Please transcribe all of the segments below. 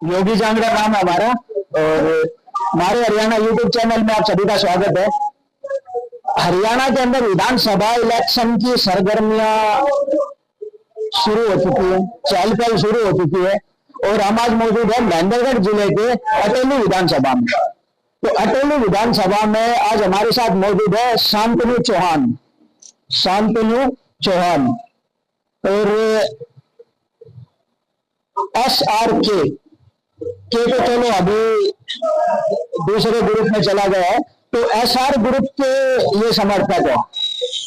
योगी जांगड़ा नाम है हमारा। और हमारे हरियाणा यूट्यूब चैनल में आप सभी का स्वागत है। हरियाणा के अंदर विधानसभा इलेक्शन की सरगर्मियां शुरू हो चुकी है, चहल पहल शुरू हो चुकी है। और हम आज मौजूद है महेंद्रगढ़ जिले के अटेली विधानसभा में। तो अटेली विधानसभा में आज हमारे साथ मौजूद है शांतनु चौहान। शांतनु चौहान और SRK के तो चलो अभी दूसरे ग्रुप में चला गया है। तो SR ग्रुप के ये समर्थक है।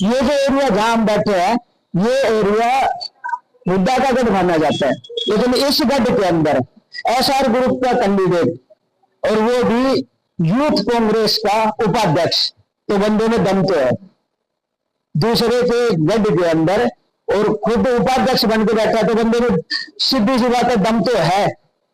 ये जो एरिया जहां हम बैठे हैं, ये एरिया मुद्दा का गढ़ माना जाता है, लेकिन इस गढ़ के अंदर SR ग्रुप का कैंडिडेट और वो भी यूथ कांग्रेस का उपाध्यक्ष, तो बंदे में दम तो है दूसरे के गढ़ के अंदर, और खुद उपाध्यक्ष बन के बैठा, तो बंदे में सीधी सी बात है दम तो है।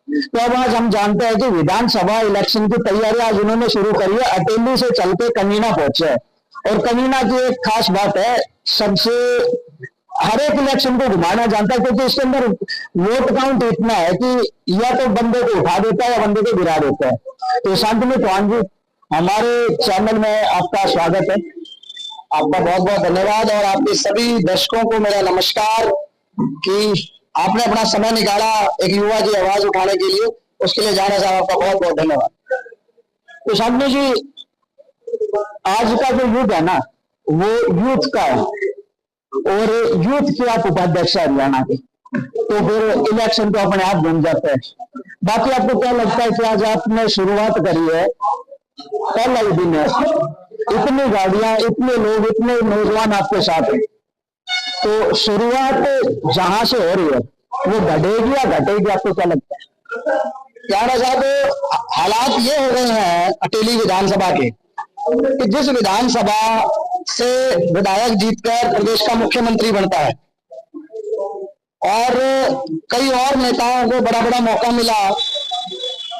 तो अब आज हम जानते हैं कि विधानसभा इलेक्शन की तैयारी आज उन्होंने शुरू करी है। अटेली से चल के कमीना पहुंचे। और कमीना की एक खास बात है, सबसे हर एक इलेक्शन को घुमाना जानता है, क्योंकि इसके अंदर वोट काउंट इतना है कि या तो बंदे को उठा देता है या बंदे को गिरा देता है। तो शांतनु चौहान जी, हमारे चैनल में आपका स्वागत है। आपका बहुत बहुत धन्यवाद और आपके सभी दर्शकों को मेरा नमस्कार कि आपने अपना समय निकाला एक युवा की आवाज उठाने के लिए। उसके लिए जाना साहब आपका बहुत बहुत धन्यवाद। तो शांतनु जी, आज का जो युग है ना, वो यूथ का है, और यूथ के आप उपाध्यक्ष है हरियाणा के, तो फिर इलेक्शन तो अपने आप बन जाता है। बाकी आपको क्या लगता है कि आज आपने शुरुआत करी है, पहला ही दिन है, इतनी गाड़ियां, इतने लोग, इतने नौजवान आपके साथ हैं, तो शुरुआत जहां से हो रही है वो बढ़ेगी या घटेगी, आपको क्या लगता है? यार साहब, हालात ये हो गए हैं अटेली विधानसभा के कि जिस विधानसभा से विधायक जीतकर प्रदेश का मुख्यमंत्री बनता है और कई और नेताओं को बड़ा बड़ा मौका मिला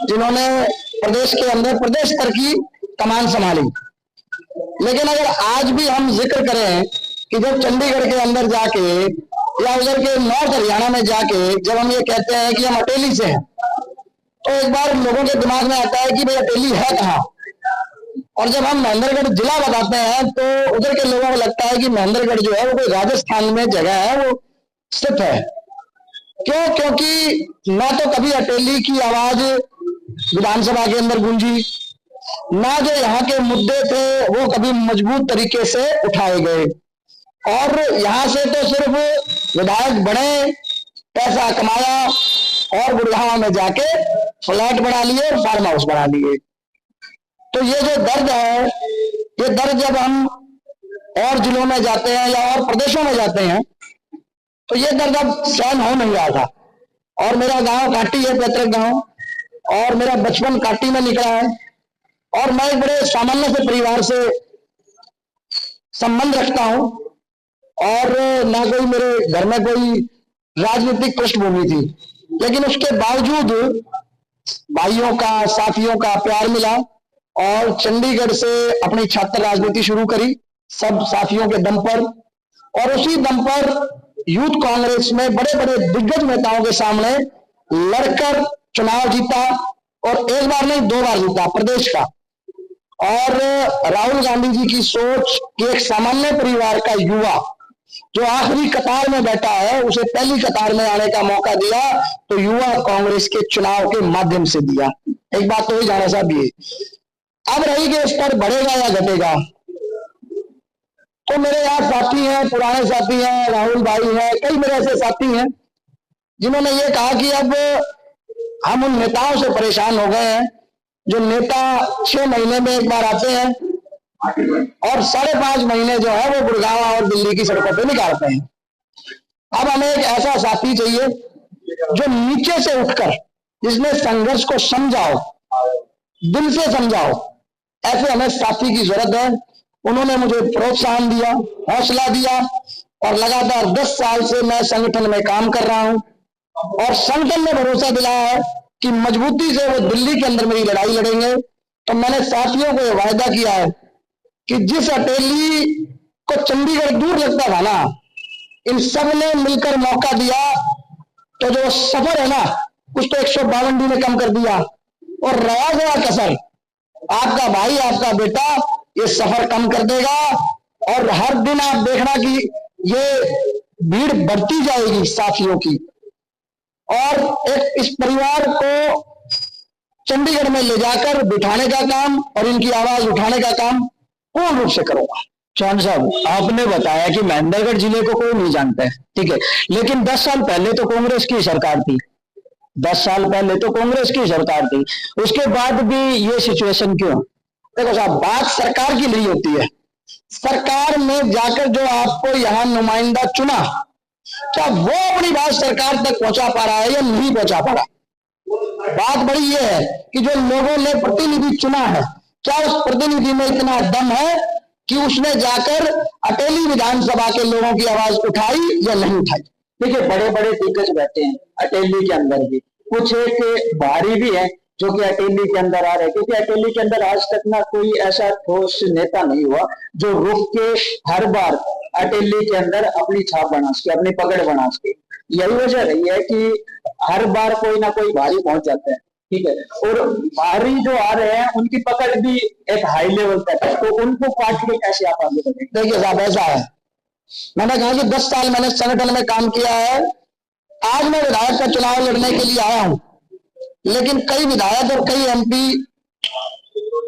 जिन्होंने प्रदेश के अंदर प्रदेश स्तर की कमान संभाली। लेकिन अगर आज भी हम जिक्र करें कि जब चंडीगढ़ के अंदर जाके या उधर के नॉर्थ हरियाणा में जाके जब हम ये कहते हैं कि हम अटेली से हैं, तो एक बार लोगों के दिमाग में आता है कि भाई अटेली है कहाँ। और जब हम महेंद्रगढ़ जिला बताते हैं तो उधर के लोगों को लगता है कि महेंद्रगढ़ जो है वो कोई राजस्थान में जगह है, वो स्थित है। क्यों? क्योंकि ना तो कभी अटेली की आवाज विधानसभा के अंदर गूंजी, ना जो यहाँ के मुद्दे थे वो कभी मजबूत तरीके से उठाए गए। और यहाँ से तो सिर्फ विधायक बने, पैसा कमाया और गुड़गांव में जाके फ्लैट बना लिए और फार्म हाउस बना लिए। तो ये जो दर्द है, ये दर्द जब हम और जिलों में जाते हैं या और प्रदेशों में जाते हैं तो ये दर्द अब सहन हो नहीं रहा था। और मेरा गांव काटी है, पैतृक गांव, और मेरा बचपन काटी में निकला है, और मैं एक बड़े सामान्य से परिवार से संबंध रखता हूं, और ना कोई मेरे घर में कोई राजनीतिक पृष्ठभूमि थी, लेकिन उसके बावजूद भाइयों का, साथियों का प्यार मिला और चंडीगढ़ से अपनी छात्र राजनीति शुरू करी सब साथियों के दम पर। और उसी दम पर यूथ कांग्रेस में बड़े बड़े दिग्गज नेताओं के सामने लड़कर चुनाव जीता, और एक बार नहीं 2 बार जीता प्रदेश का। और राहुल गांधी जी की सोच कि एक सामान्य परिवार का युवा जो आखिरी कतार में बैठा है उसे पहली कतार में आने का मौका दिया, तो युवा कांग्रेस के चुनाव के माध्यम से दिया। एक बात तो ही जाना साहब, ये अब रही कि स्तर बढ़ेगा या घटेगा। तो मेरे यहाँ साथी हैं, पुराने साथी हैं, राहुल भाई हैं, कई मेरे ऐसे साथी हैं जिन्होंने ये कहा कि अब हम उन नेताओं से परेशान हो गए हैं जो नेता 6 महीने में एक बार आते हैं और 5.5 महीने जो है वो गुड़गांव और दिल्ली की सड़कों पे निकालते हैं। अब हमें एक ऐसा साथी चाहिए जो नीचे से उठकर, जिसने संघर्ष को समझाओ, दिल से समझाओ, ऐसे हमें साथी की जरूरत है। उन्होंने मुझे प्रोत्साहन दिया, हौसला दिया, और लगातार 10 साल से मैं संगठन में काम कर रहा हूं, और संगठन ने भरोसा दिलाया है कि मजबूती से वो दिल्ली के अंदर मेरी लड़ाई लड़ेंगे। तो मैंने साथियों को यह वायदा किया है कि जिस अटेली को चंडीगढ़ दूर लगता था ना, इन सब ने मिलकर मौका दिया, तो जो सफर है ना कुछ तो 152 ने कम कर दिया, और रहा गया कसर, आपका भाई आपका बेटा ये सफर कम कर देगा। और हर दिन आप देखना कि ये भीड़ बढ़ती जाएगी साथियों की, और एक इस परिवार को चंडीगढ़ में ले जाकर बिठाने का काम और इनकी आवाज उठाने का काम पूर्ण रूप से करूंगा। चौहान साहब, आपने बताया कि महेंद्रगढ़ जिले को कोई नहीं जानता है, ठीक है, लेकिन 10 साल पहले तो कांग्रेस की सरकार थी, 10 साल पहले तो कांग्रेस की सरकार थी, उसके बाद भी ये सिचुएशन क्यों? देखो साहब, बात सरकार की नहीं होती है। सरकार में जाकर जो आपको यहाँ नुमाइंदा चुना, क्या वो अपनी बात सरकार तक पहुंचा पा रहा है या नहीं पहुंचा पा रहा? बात बड़ी ये है कि जो लोगों ने प्रतिनिधि चुना है, क्या उस प्रतिनिधि में इतना दम है कि उसने जाकर अटेली विधानसभा के लोगों की आवाज उठाई या नहीं उठाई? देखिए, बड़े बड़े दिग्गज बैठे हैं अटेली के अंदर भी, कुछ एक भारी भी है जो कि अटेली के अंदर आ रहे हैं, क्योंकि अटेली के अंदर आज तक ना कोई ऐसा ठोस नेता नहीं हुआ जो रुक के हर बार अटेली के अंदर अपनी छाप बना सके, अपनी पकड़ बना सके। यही वजह रही है कि हर बार कोई ना कोई भारी पहुंच जाता है, ठीक है, और भारी जो आ रहे हैं उनकी पकड़ भी एक हाई लेवल तक है, तो उनको काट के कैसे आप आगे बढ़ेंगे? देखिए साहब, ऐसा है, मैंने कहा कि 10 साल मैंने संगठन में काम किया है। आज मैं विधायक का चुनाव लड़ने के लिए आया हूं, लेकिन कई विधायक और कई एमपी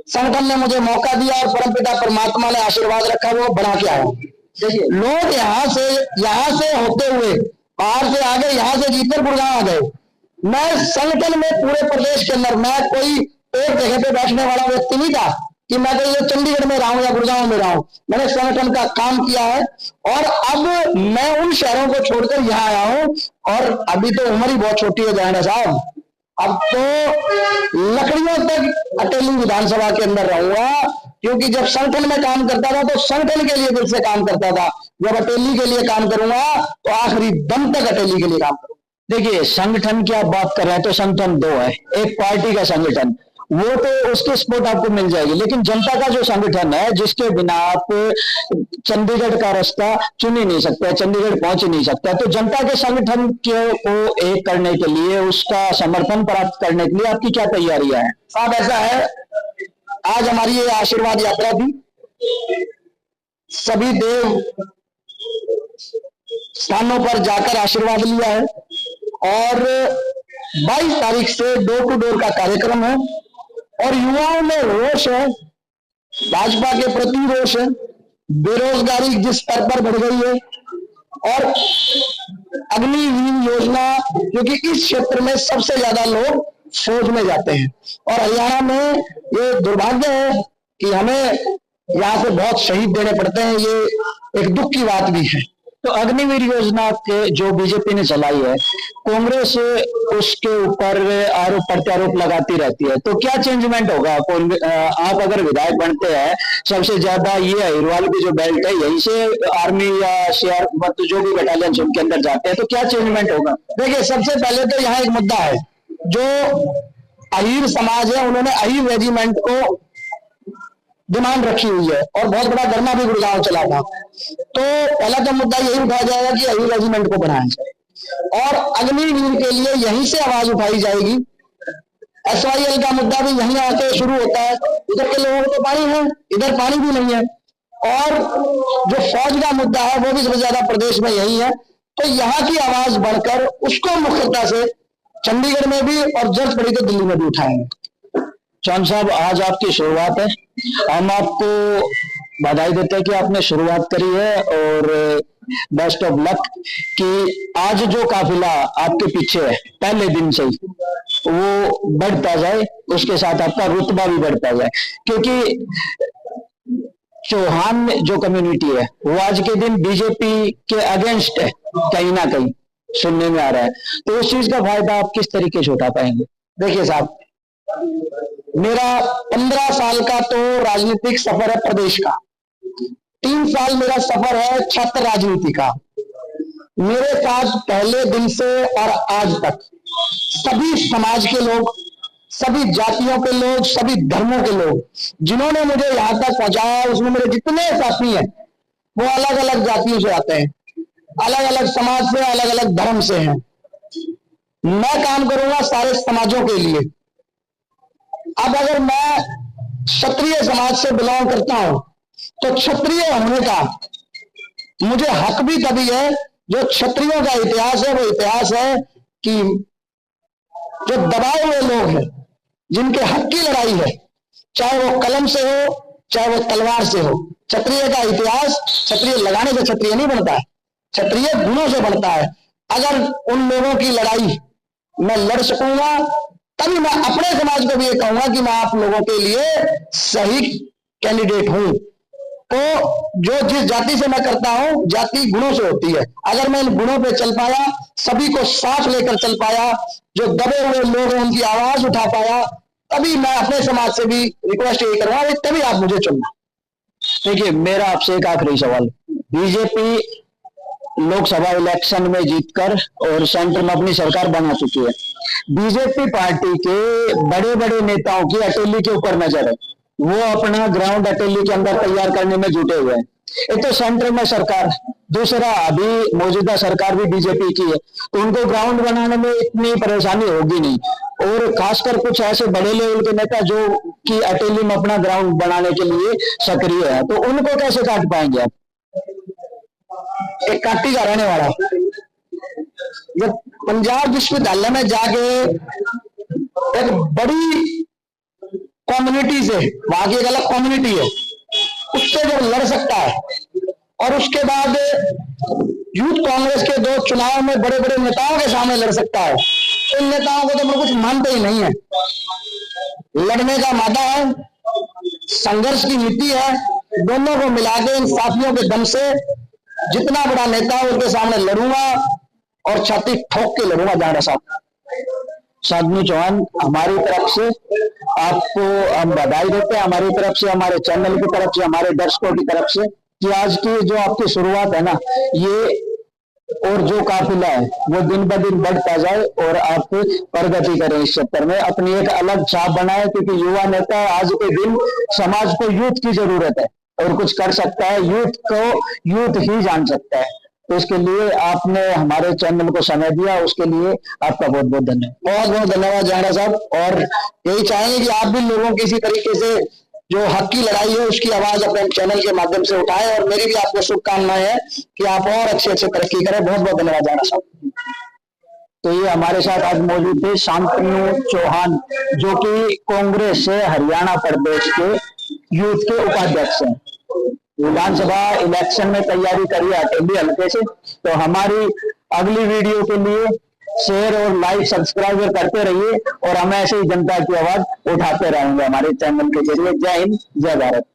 संगठन ने मुझे मौका दिया और परमपिता परमात्मा ने आशीर्वाद रखा, वो बना के आया। देखिए, लोग यहाँ से होते हुए बाहर से आ गए, यहाँ से जीतकर गुड़गांव आ गए। मैं संगठन में पूरे प्रदेश के अंदर, मैं कोई एक जगह पे बैठने वाला व्यक्ति नहीं था कि मैं कहीं चंडीगढ़ में रहा हूं या गुड़गांव में रहा हूं। मैंने संगठन का काम किया है, और अब मैं उन शहरों को छोड़कर यहाँ आया हूं, और अभी तो उम्र ही बहुत छोटी है जयंत साहब, अब तो लकड़ियों तक अटेली विधानसभा के अंदर रहूंगा, क्योंकि जब संगठन में काम करता था तो संगठन के लिए दिल से काम करता था। जब अटेली के लिए काम करूंगा तो आखिरी दम तक अटेली के लिए काम करूंगा। देखिए, संगठन की आप बात कर रहे हैं तो संगठन दो है, एक पार्टी का संगठन, वो तो उसकी सपोर्ट आपको मिल जाएगी, लेकिन जनता का जो संगठन है जिसके बिना आप चंडीगढ़ का रास्ता चुन ही नहीं सकते, चंडीगढ़ पहुंच ही नहीं सकता, तो जनता के संगठन को एक करने के लिए, उसका समर्थन प्राप्त करने के लिए आपकी क्या तैयारियां हैं? साहब, ऐसा है, आज हमारी ये आशीर्वाद यात्रा थी, सभी देव स्थानों पर जाकर आशीर्वाद लिया है, और 22 तारीख से डोर टू डोर का कार्यक्रम है, और युवाओं में रोष है, भाजपा के प्रति रोष है, बेरोजगारी जिस स्तर पर बढ़ गई है, और अग्निवीर योजना, क्योंकि इस क्षेत्र में सबसे ज्यादा लोग फौज में जाते हैं, और हरियाणा में ये दुर्भाग्य है कि हमें यहाँ से बहुत शहीद देने पड़ते हैं, ये एक दुख की बात भी है। तो अग्निवीर योजना के जो बीजेपी ने चलाई है, कांग्रेस उसके ऊपर आरोप प्रत्यारोप लगाती रहती है, तो क्या चेंजमेंट होगा? आप अगर विधायक बनते हैं, सबसे ज्यादा ये अहिरवाल की जो बेल्ट है, यहीं से आर्मी या सीआरपीएफ जो भी बटालियन उनके अंदर जाते हैं, तो क्या चेंजमेंट होगा? देखिए, सबसे पहले तो यहाँ एक मुद्दा है, जो अहीर समाज है उन्होंने अहीर रेजिमेंट को डिमांड रखी हुई है, और बहुत बड़ा धरना भी गुड़गांव चला था। तो पहला तो मुद्दा यही उठाया जाएगा कि अहीर रेजिमेंट को बनाया जाए, और अग्निवीर के लिए यहीं से आवाज उठाई जाएगी। SYL का मुद्दा भी यहीं आके शुरू होता है, उधर के लोगों को तो पानी है, इधर पानी भी नहीं है, और जो फौज का मुद्दा है वो भी सबसे ज्यादा प्रदेश में यही है। तो यहाँ की आवाज बढ़कर उसको मुख्यता से चंडीगढ़ में भी, और जरूरत पड़ी तो दिल्ली में भी उठाएंगे। चौहान साहब, आज आपकी शुरुआत है, हम आपको बधाई देते हैं कि आपने शुरुआत करी है, और बेस्ट ऑफ लक कि आज जो काफिला आपके पीछे है पहले दिन से ही वो बढ़ता जाए, उसके साथ आपका रुतबा भी बढ़ता जाए, क्योंकि चौहान जो कम्युनिटी है वो आज के दिन बीजेपी के अगेंस्ट है, कहीं ना कहीं सुनने में आ रहा है, तो उस चीज का फायदा आप किस तरीके से उठा पाएंगे? देखिए साहब, मेरा 15 साल का तो राजनीतिक सफर है प्रदेश का, 3 साल मेरा सफर है छात्र राजनीति का। मेरे साथ पहले दिन से और आज तक सभी समाज के लोग, सभी जातियों के लोग, सभी धर्मों के लोग, जिन्होंने मुझे यहाँ तक पहुंचाया, उसमें मेरे जितने साथी हैं वो अलग अलग जातियों से आते हैं, अलग अलग समाज से, अलग अलग धर्म से हैं। मैं काम करूंगा सारे समाजों के लिए। अब अगर मैं क्षत्रिय समाज से बिलोंग करता हूं तो क्षत्रिय होने का मुझे हक भी तभी है, जो क्षत्रियों का इतिहास है वो इतिहास है कि जो दबाए हुए लोग हैं, जिनके हक की लड़ाई है, चाहे वो कलम से हो चाहे वो तलवार से हो। क्षत्रिय का इतिहास, क्षत्रिय लगाने से क्षत्रिय नहीं बनता है, क्षत्रिय गुणों से बनता है। अगर उन लोगों की लड़ाई मैं लड़ सकूंगा तभी मैं अपने समाज को भी ये कहूंगा कि मैं आप लोगों के लिए सही कैंडिडेट हूं। तो जो जिस जाति से मैं करता हूं, जाति गुणों से होती है। अगर मैं इन गुणों पे चल पाया, सभी को साथ लेकर चल पाया, जो दबे हुए लोग हैं उनकी आवाज उठा पाया, तभी मैं अपने समाज से भी रिक्वेस्ट यही करूंगा, तभी आप मुझे चुनना। देखिए, मेरा आपसे एक आखिरी सवाल। बीजेपी लोकसभा इलेक्शन में जीतकर और सेंटर में अपनी सरकार बना चुकी है। बीजेपी पार्टी के बड़े बड़े नेताओं की अटेली के ऊपर नजर है, वो अपना ग्राउंड अटेली के अंदर तैयार करने में जुटे हुए हैं। एक तो सेंटर में सरकार, दूसरा अभी मौजूदा सरकार भी बीजेपी की है, तो उनको ग्राउंड बनाने में इतनी परेशानी होगी नहीं। और खासकर कुछ ऐसे बड़े लेवल के नेता जो कि अटेली में अपना ग्राउंड बनाने के लिए सक्रिय है, तो उनको कैसे काट पाएंगे आप? एक काटी का रहने वाला जब पंजाब विश्वविद्यालय में जाके एक बड़ी कम्युनिटी से, वहां की एक अलग कम्युनिटी है, उससे जब लड़ सकता है और उसके बाद यूथ कांग्रेस के 2 चुनाव में बड़े बड़े नेताओं के सामने लड़ सकता है, इन नेताओं को तो कुछ मानते ही नहीं है। लड़ने का मादा है, संघर्ष की नीति है, दोनों को मिला के इन साथियों के दम से जितना बड़ा नेता है उनके सामने लड़ूंगा और छाती ठोक के लड़ूंगा। जाना साहब, शांतनु चौहान, हमारी तरफ से आपको हम बधाई देते हैं, हमारी तरफ से, हमारे चैनल की तरफ से, हमारे दर्शकों की तरफ से, कि आज की जो आपकी शुरुआत है ना, ये और जो काफिला है वो दिन ब दिन बढ़ता जाए और आप प्रगति करें इस क्षेत्र में, अपनी एक अलग छाप बनाए, क्योंकि युवा नेता आज के दिन समाज को यूथ की जरूरत है और कुछ कर सकता है, यूथ को यूथ ही जान सकता है। तो इसके लिए आपने हमारे चैनल को समय दिया, उसके लिए आपका बहुत बहुत धन्यवाद। बहुत बहुत धन्यवाद जाना साहब। और यही चाहेंगे कि आप भी लोगों की इसी तरीके से जो हक की लड़ाई है उसकी आवाज अपने चैनल के माध्यम से उठाएं, और मेरी भी आपको शुभकामनाएं हैं कि आप और अच्छे अच्छे तरक्की करें। बहुत बहुत धन्यवाद जाना साहब। तो ये हमारे साथ आज मौजूद थे शांतनु चौहान, जो कि कांग्रेस से हरियाणा प्रदेश के यूथ के उपाध्यक्ष हैं। विधानसभा इलेक्शन में तैयारी करी अटेली हल्के से। तो हमारी अगली वीडियो के लिए शेयर और लाइक सब्सक्राइब करते रहिए और हमें ऐसे ही जनता की आवाज उठाते रहेंगे हमारे चैनल के जरिए। जय हिंद, जय भारत।